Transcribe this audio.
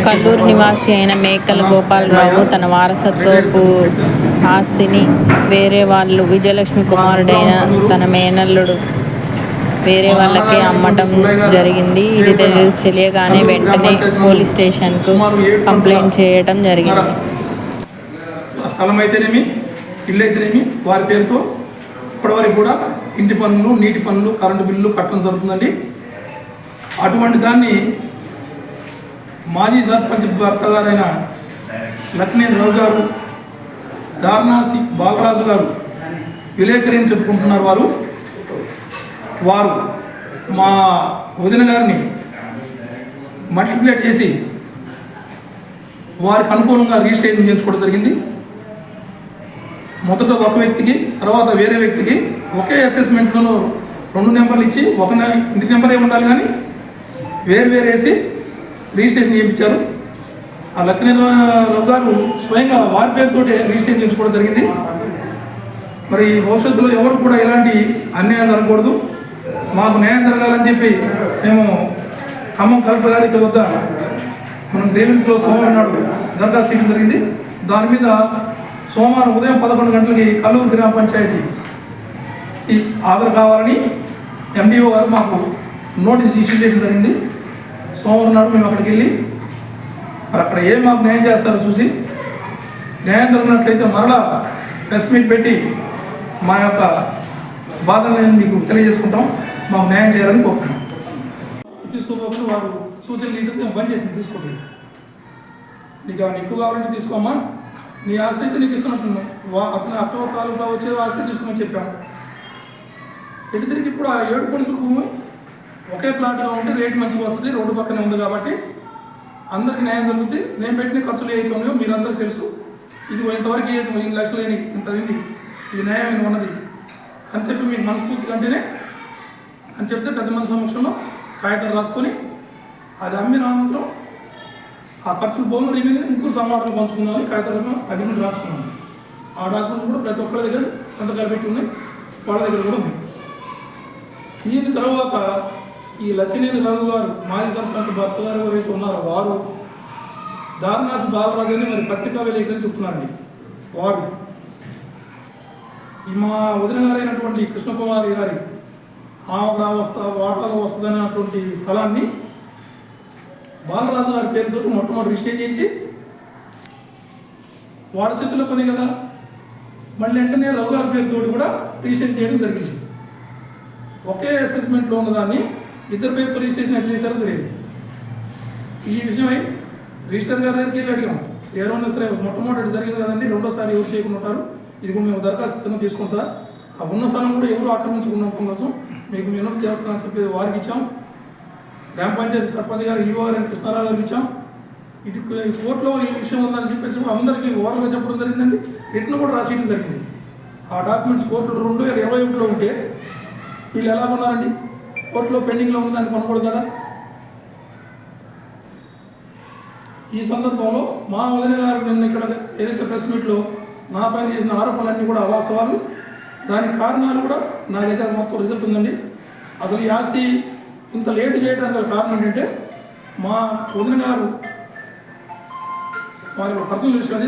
కల్లూరు నివాసి అయిన మేకల గోపాలరావు తన వారసత్వపు ఆస్తిని వేరే వాళ్ళు విజయలక్ష్మి కుమారుడైన తన మేనల్లుడు వేరే వాళ్ళకే అమ్మటం జరిగింది. ఇది తెలియగానే వెంటనే పోలీస్ స్టేషన్కు కంప్లైంట్ చేయడం జరిగింది. స్థలం అయితేనేమి, ఇల్లు అయితేనేమి వారి పేరుతో ఇప్పటివరకు కూడా ఇంటి పన్నులు, నీటి పన్నులు, కరెంటు బిల్లులు కట్టడం జరుగుతుందండి. అటువంటి దాన్ని మాజీ సర్పంచ్ భర్త గారైన లక్నేని రావు గారు, దార్నాసి బాలరాజు గారు విలేకరిని చెప్పుకుంటున్నారు. వారు మా వదిన గారిని మల్టిప్లేట్ చేసి వారికి అనుకూలంగా రిజిస్ట్రేషన్ చేయించుకోవడం జరిగింది. మొదట ఒక వ్యక్తికి, తర్వాత వేరే వ్యక్తికి ఒకే అసెస్మెంట్లను 2 నెంబర్లు ఇచ్చి ఒక ఇంటి నెంబరే ఉండాలి కానీ వేరు వేసి రిజిస్ట్రేషన్ చేయించారు. ఆ లక్ష్మీరావు గారు స్వయంగా వారి పేరుతో రిజిస్ట్రేషన్ చేయించుకోవడం జరిగింది. మరి భవిష్యత్తులో ఎవరు కూడా ఇలాంటి అన్యాయం జరగకూడదు, మాకు న్యాయం జరగాలని చెప్పి మేము ఖమ్మం కలెక్టర్ గారి వద్ద మనం గ్రీవెన్స్లో సోమవారం నాడు దరఖాస్తు చేయడం జరిగింది. దాని మీద సోమవారం ఉదయం 11 గంటలకి కల్లూరు గ్రామ పంచాయతీ హాజరు కావాలని ఎండిఓ గారు మాకు నోటీస్ ఇష్యూ చేయడం జరిగింది. సోమవారం నాడు మేము అక్కడికి వెళ్ళి మరి అక్కడ ఏం మాకు న్యాయం చేస్తారో చూసి న్యాయం జరిగినట్లయితే మరలా ప్రెస్ మీట్ పెట్టి మా యొక్క బాధలను మీకు తెలియజేసుకుంటాం. మాకు న్యాయం చేయాలని కోరుతున్నాం. తీసుకోకపోతే వారు సూచనలు ఏంటంటే బంద్ చేసింది, తీసుకోలేదు. నీకు ఎక్కువ కావాలంటే తీసుకోమ్మా, నీ ఆస్తి అయితే నీకు ఇస్తున్నట్టున్నాం, అతని అక్క తాలూకా వచ్చే ఆస్తి తీసుకోమని చెప్పాము. ఎటు తిరిగి ఇప్పుడు ఆ 7 కొడుకుల భూమి ఒకే ప్లాట్గా ఉంటే రేటు మంచిగా వస్తుంది, రోడ్డు పక్కనే ఉంది కాబట్టి అందరికీ న్యాయం జరుగుతుంది. నేను పెట్టిన ఖర్చులు ఏవైతే ఉన్నాయో మీరందరికీ తెలుసు. ఇది ఇంతవరకు ఏది 2 లక్షలు లేని ఇంత అయింది, ఇది న్యాయమైన ఉన్నది అని చెప్పి మీకు మనస్ఫూర్తిగా అంటేనే అని చెప్తే పెద్ద మనిషి సమక్షంలో కాగితాలు రాసుకొని అది అమ్మిన అనంతరం ఆ ఖర్చులు భూములు రిమైన్ ముగ్గురు సమాటలు పంచుకుందామని కాగితాలను అగ్రిమెంట్ రాసుకున్నాను. ఆ డాక్యుమెంట్స్ కూడా ప్రతి ఒక్కరి దగ్గర సంతకాలు పెట్టి ఉన్నాయి, వాళ్ళ దగ్గర కూడా ఉంది. దీని తర్వాత ఈ లక్కినేని రఘు గారు మాజీ సర్పంచ్ భర్త గారు ఎవరైతే ఉన్నారో వారు దార్నాసి బాలరాజు అని మరి పత్రికా విలేకరని చెప్తున్నారండి. వారు ఈ మా వదిన గారైనటువంటి కృష్ణకుమారి గారి వాటాలో వస్తుందనేటువంటి స్థలాన్ని బాలరాజు గారి పేరుతో మొట్టమొదటి రిజిస్టర్ చేయించి వాడి చేతిలో కొని కదా, మళ్ళీ వెంటనే రఘు గారి పేరుతో కూడా రిజిస్టర్ చేయడం జరిగింది. ఒకే అసెస్మెంట్లో ఉన్నదాన్ని ఇద్దరు పేరుతో రిజిస్ట్రేషన్ ఎట్లా చేశారో తెలియదు. ఈ విషయమై రిజిస్టర్ గారి దగ్గరికి వెళ్ళి అడిగాం. ఎవరైనా సరే మొట్టమొదటి జరిగింది కదండి, రెండోసారి ఎవరు చేయకుండా ఉంటారు, ఇది కూడా మేము దరఖాస్తు తీసుకోం సార్, ఆ ఉన్న స్థలం కూడా ఎవరు ఆక్రమించుకున్న కోసం మీకు మేము చేస్తున్నామని చెప్పి వారికి ఇచ్చాం. గ్రామ పంచాయతీ సర్పంచ్ గారు ఈఓ గారు కృష్ణారావు గారికి ఇచ్చాం. ఇటు కోర్టులో ఈ విషయం ఉందని చెప్పేసి అందరికీ ఓవర్గా చెప్పడం జరిగిందండి. రిటర్న్ కూడా రాసేయడం జరిగింది. ఆ డాక్యుమెంట్స్ కోర్టులో 2021లో ఉంటే వీళ్ళు ఎలా ఉన్నారండి, కోర్టులో పెండింగ్లో ఉందని కొనకూడదు కదా. ఈ సందర్భంలో మా వదిన గారు నిన్న ఇక్కడ ఏదైతే ప్రెస్ మీట్లో నా పైన చేసిన ఆరోపణలన్నీ కూడా అవాస్తవాలు. దానికి కారణాలు కూడా నా దగ్గర మొత్తం రిజల్ట్ ఉందండి. అసలు ఈ ఆస్తి ఇంత లేటు చేయడానికి గల కారణం ఏంటంటే మా వదిన గారు వారి పర్సనల్ విషయం అది